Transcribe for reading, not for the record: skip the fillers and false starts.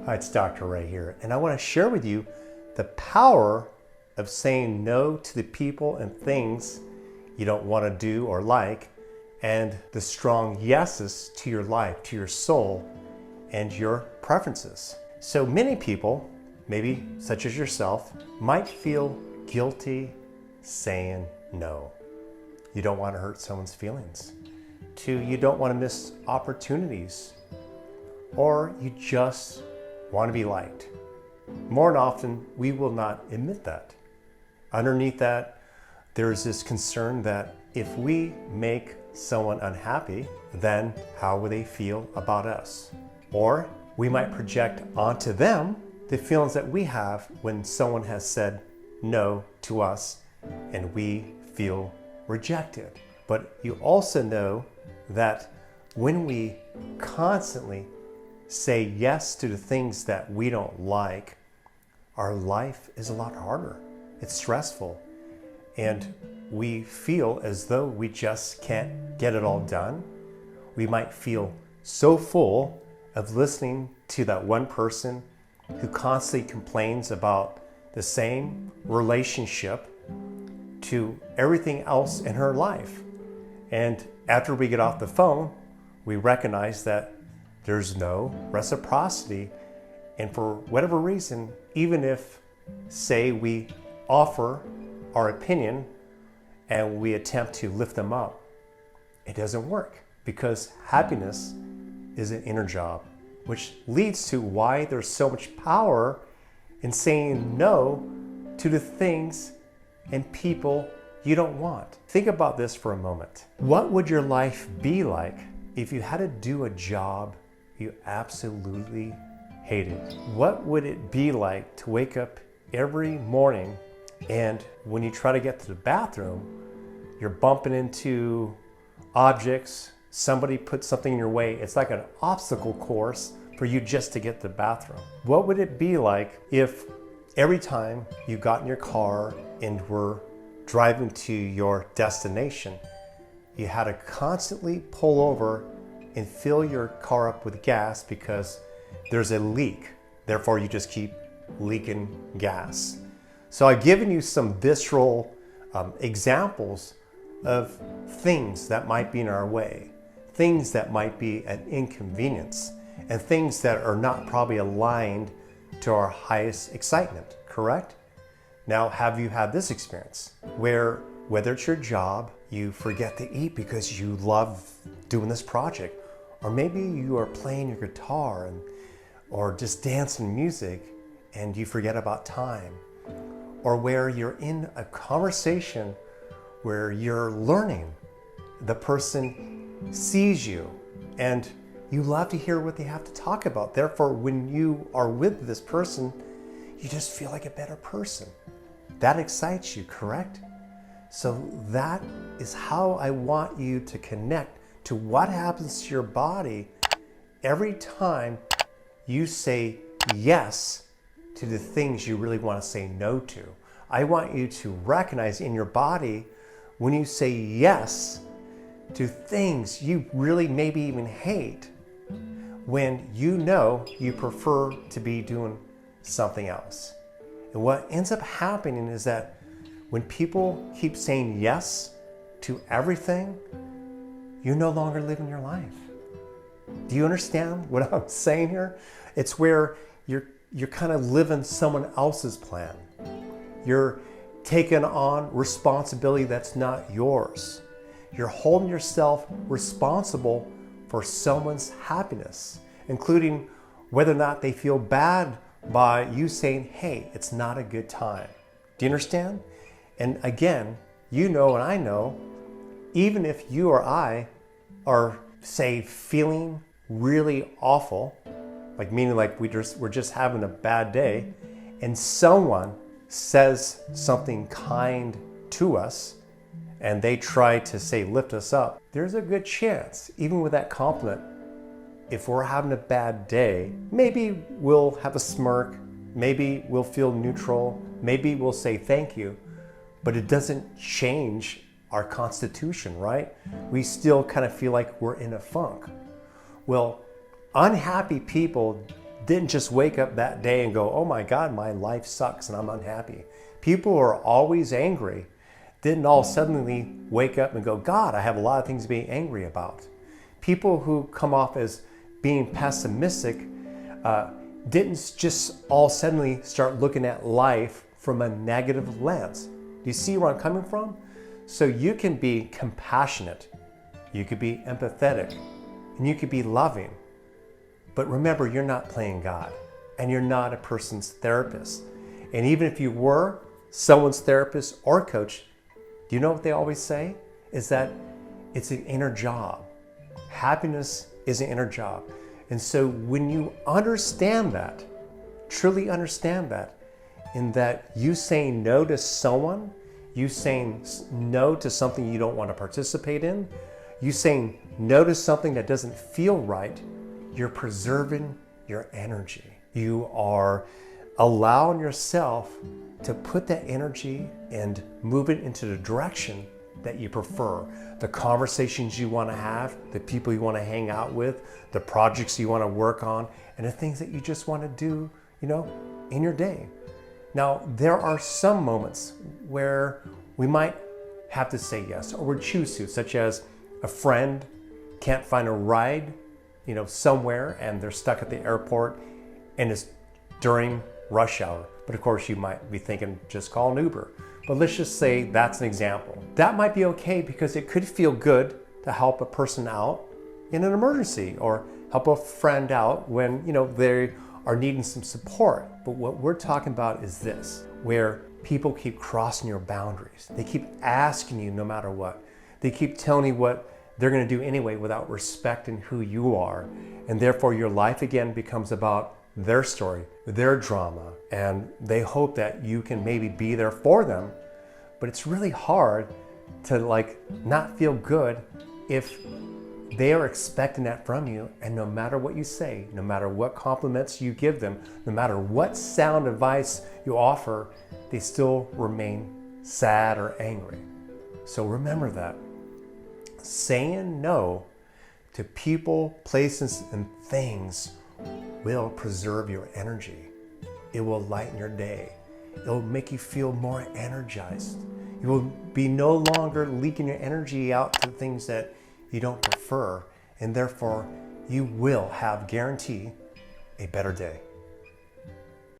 Hi, it's Dr. Ray here, and I want to share with you the power of saying no to the people and things you don't want to do or like, and the strong yeses to your life, to your soul, and your preferences. So many people, maybe such as yourself, might feel guilty saying no. You don't want to hurt someone's feelings. You don't want to miss opportunities, or you just want to be liked. More than often, we will not admit that. Underneath that, there's this concern that if we make someone unhappy, then how will they feel about us? Or we might project onto them the feelings that we have when someone has said no to us and we feel rejected. But you also know that when we constantly say yes to the things that we don't like, our life is a lot harder. It's stressful. And we feel as though we just can't get it all done. We might feel so full of listening to that one person who constantly complains about the same relationship to everything else in her life. And after we get off the phone, we recognize that there's no reciprocity. And for whatever reason, even if, say, we offer our opinion and we attempt to lift them up, it doesn't work, because happiness is an inner job, which leads to why there's so much power in saying no to the things and people you don't want. Think about this for a moment. What would your life be like if you had to do a job you absolutely hated? What would it be like to wake up every morning and when you try to get to the bathroom, you're bumping into objects, somebody puts something in your way, it's like an obstacle course for you just to get to the bathroom? What would it be like if every time you got in your car and were driving to your destination, you had to constantly pull over and fill your car up with gas because there's a leak, therefore you just keep leaking gas? So I've given you some visceral examples of things that might be in our way, things that might be an inconvenience, and things that are not probably aligned to our highest excitement, correct? Now, have you had this experience where, whether it's your job, you forget to eat because you love doing this project, or maybe you are playing your guitar or just dancing music and you forget about time, or where you're in a conversation where you're learning, the person sees you and you love to hear what they have to talk about. Therefore, when you are with this person, you just feel like a better person. That excites you, correct? So that is how I want you to connect to what happens to your body every time you say yes to the things you really want to say no to. I want you to recognize in your body when you say yes to things you really maybe even hate, when you know you prefer to be doing something else. And what ends up happening is that when people keep saying yes to everything, you're no longer living your life. Do you understand what I'm saying here? It's where you're kind of living someone else's plan. You're taking on responsibility that's not yours. You're holding yourself responsible for someone's happiness, including whether or not they feel bad by you saying, hey, it's not a good time. Do you understand? And again, you know and I know, even if you or I are, say, feeling really awful, like meaning like we're just having a bad day, and someone says something kind to us and they try to, say, lift us up, there's a good chance, even with that compliment, if we're having a bad day, maybe we'll have a smirk, maybe we'll feel neutral, maybe we'll say thank you, but it doesn't change our constitution, right? We still kind of feel like we're in a funk. Well, unhappy people didn't just wake up that day and go, oh my God, my life sucks and I'm unhappy. People who are always angry didn't all suddenly wake up and go, God, I have a lot of things to be angry about. People who come off as being pessimistic didn't just all suddenly start looking at life from a negative lens. Do you see where I'm coming from? So you can be compassionate, you could be empathetic, and you could be loving. But remember, you're not playing God, and you're not a person's therapist. And even if you were someone's therapist or coach, do you know what they always say? Is that it's an inner job. Happiness is an inner job. And so when you understand that, truly understand that, in that you saying no to someone, you saying no to something you don't want to participate in, you saying no to something that doesn't feel right, you're preserving your energy. You are allowing yourself to put that energy and move it into the direction that you prefer. The conversations you want to have, the people you want to hang out with, the projects you want to work on, and the things that you just want to do, in your day. Now, there are some moments where we might have to say yes, or we choose to, such as a friend can't find a ride, somewhere, and they're stuck at the airport, and it's during rush hour. But of course, you might be thinking, just call an Uber. But let's just say that's an example. That might be okay because it could feel good to help a person out in an emergency, or help a friend out when, they are needing some support. But what we're talking about is this, where people keep crossing your boundaries. They keep asking you no matter what. They keep telling you what they're going to do anyway without respecting who you are. And therefore your life again becomes about their story, their drama, and they hope that you can maybe be there for them. But it's really hard to not feel good if they are expecting that from you, and no matter what you say, no matter what compliments you give them, no matter what sound advice you offer, they still remain sad or angry. So remember that. Saying no to people, places, and things will preserve your energy. It will lighten your day. It will make you feel more energized. You will be no longer leaking your energy out to things that you don't prefer, and therefore you will have, guarantee, a better day.